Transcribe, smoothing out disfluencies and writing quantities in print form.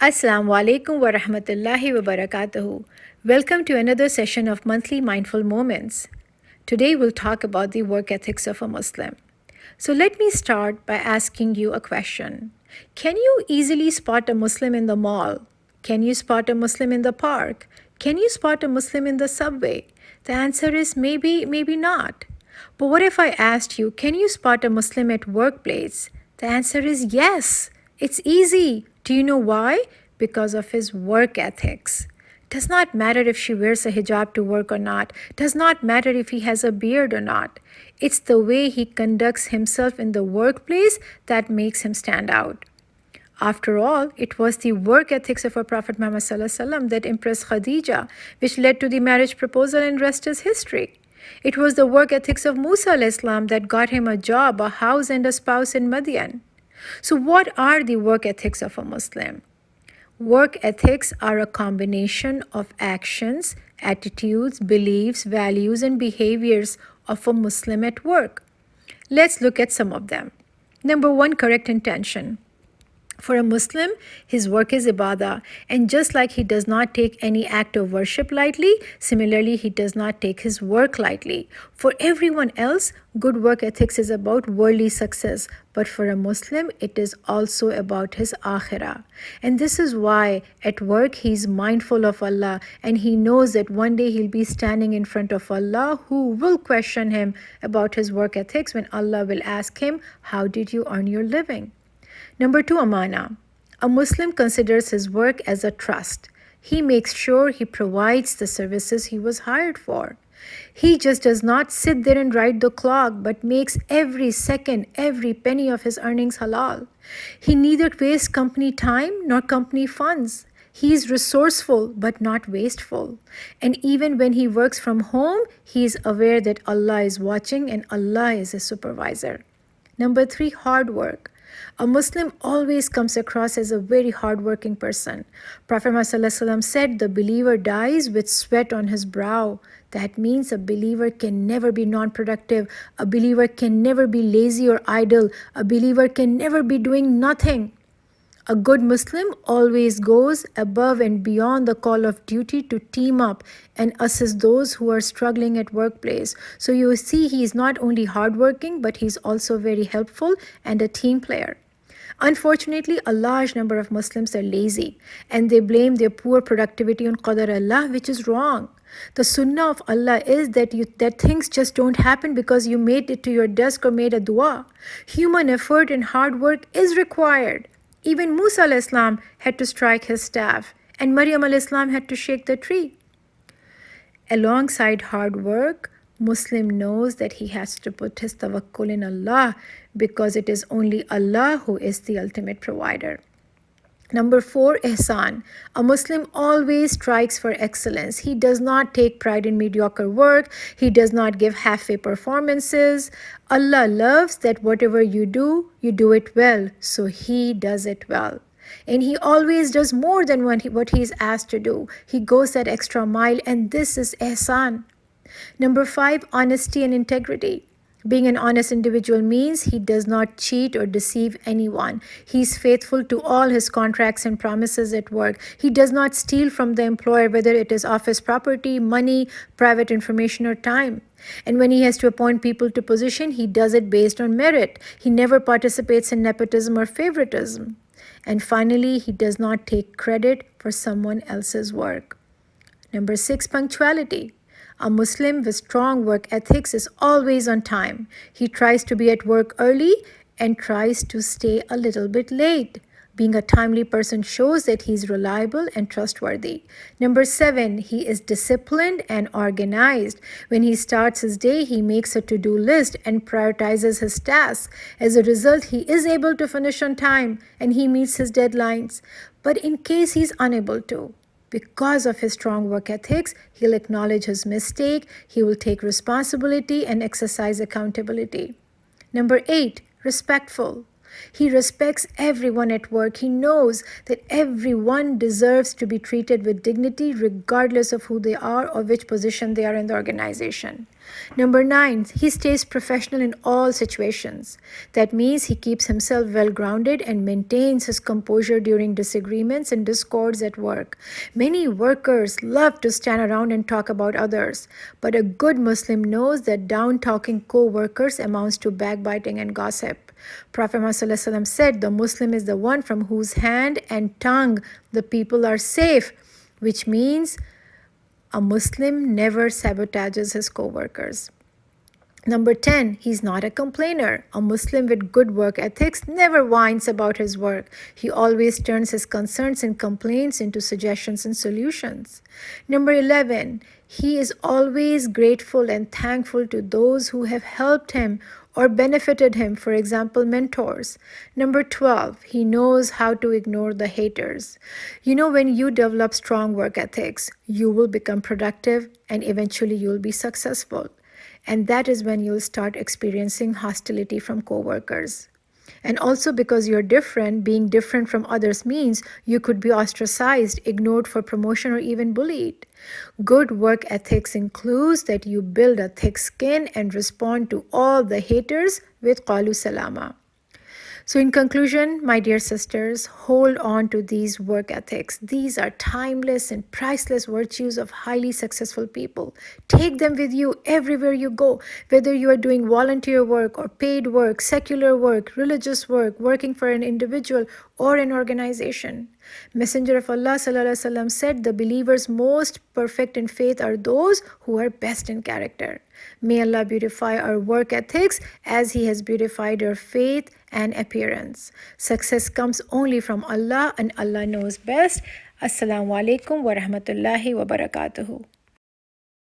Assalamu alaikum wa rahmatullahi wa barakatuhu. Welcome to another session of Monthly Mindful Moments. Today we'll talk about the work ethics of a Muslim. So let me start by asking you a question. Can you easily spot a Muslim in the mall? Can you spot a Muslim in the park? Can you spot a Muslim in the subway? The answer is maybe, maybe not. But what if I asked you, can you spot a Muslim at workplace? The answer is yes. It's easy. Do you know why? Because of his work ethics. Does not matter if she wears a hijab to work or not. Does not matter if he has a beard or not. It's the way he conducts himself in the workplace that makes him stand out. After all, it was the work ethics of our Prophet Muhammad ﷺ that impressed Khadija, which led to the marriage proposal and rest is history. It was the work ethics of Musa ﷺ that got him a job, a house, and a spouse in Madian. So, what are the work ethics of a Muslim? Work ethics are a combination of actions, attitudes, beliefs, values, and behaviors of a Muslim at work. Let's look at some of them. Number one, correct intention. For a Muslim, his work is ibadah, and just like he does not take any act of worship lightly, similarly, he does not take his work lightly. For everyone else, good work ethics is about worldly success, but for a Muslim, it is also about his akhirah. And this is why at work he is mindful of Allah, and he knows that one day he'll be standing in front of Allah, who will question him about his work ethics when Allah will ask him, "How did you earn your living?" Number two, amana. A Muslim considers his work as a trust. He makes sure he provides the services he was hired for. He just does not sit there and ride the clock, but makes every second, every penny of his earnings halal. He neither wastes company time nor company funds. He is resourceful but not wasteful. And even when he works from home, he is aware that Allah is watching and Allah is his supervisor. Number three, hard work. A Muslim always comes across as a very hardworking person. Prophet Muhammad said, "The believer dies with sweat on his brow." That means a believer can never be non-productive. A believer can never be lazy or idle. A believer can never be doing nothing. A good Muslim always goes above and beyond the call of duty to team up and assist those who are struggling at workplace. So you see, he is not only hardworking, but he's also very helpful and a team player. Unfortunately, a large number of Muslims are lazy and they blame their poor productivity on Qadar Allah, which is wrong. The sunnah of Allah is that things just don't happen because you made it to your desk or made a dua. Human effort and hard work is required. Even Musa al-Islam had to strike his staff, and Maryam al-Islam had to shake the tree. Alongside hard work, Muslim knows that he has to put his tawakkul in Allah because it is only Allah who is the ultimate provider. Number four, ihsan. A Muslim always strikes for excellence. He does not take pride in mediocre work. He does not give halfway performances. Allah loves that whatever you do it well. So he does it well. And he always does more than what he is asked to do. He goes that extra mile, and this is ihsan. Number five, honesty and integrity. Being an honest individual means he does not cheat or deceive anyone. He is faithful to all his contracts and promises at work. He does not steal from the employer, whether it is office property, money, private information, or time. And when he has to appoint people to position, he does it based on merit. He never participates in nepotism or favoritism. And finally, he does not take credit for someone else's work. Number six, punctuality. A Muslim with strong work ethics is always on time. He tries to be at work early and tries to stay a little bit late. Being a timely person shows that he is reliable and trustworthy. Number seven, he is disciplined and organized. When he starts his day, he makes a to-do list and prioritizes his tasks. As a result, he is able to finish on time and he meets his deadlines. But in case he's unable to, because of his strong work ethics, he'll acknowledge his mistake, he will take responsibility and exercise accountability. Number eight, respectful. He respects everyone at work. He knows that everyone deserves to be treated with dignity regardless of who they are or which position they are in the organization. Number 9, he stays professional in all situations. That means he keeps himself well grounded and maintains his composure during disagreements and discords at work. Many workers love to stand around and talk about others, but a good Muslim knows that down talking co workers amounts to backbiting and gossip. Prophet Muhammad said, "The Muslim is the one from whose hand and tongue the people are safe," which means a Muslim never sabotages his co workers. Number 10, he's not a complainer. A Muslim with good work ethics never whines about his work. He always turns his concerns and complaints into suggestions and solutions. Number 11, he is always grateful and thankful to those who have helped him or benefited him, for example, mentors. Number 12, he knows how to ignore the haters. When you develop strong work ethics, you will become productive and eventually you'll be successful. And that is when you'll start experiencing hostility from coworkers. And also because you're different, being different from others means you could be ostracized, ignored for promotion, or even bullied. Good work ethics includes that you build a thick skin and respond to all the haters with qalu salama. So, in conclusion, my dear sisters, hold on to these work ethics. These are timeless and priceless virtues of highly successful people. Take them with you everywhere you go, whether you are doing volunteer work or paid work, secular work, religious work, working for an individual or an organization. Messenger of Allah ﷺ said, "The believers most perfect in faith are those who are best in character." May Allah beautify our work ethics as He has beautified our faith and appearance. Success comes only from Allah and Allah knows best. Assalamu alaikum wa rahmatullahi wa barakatuhu.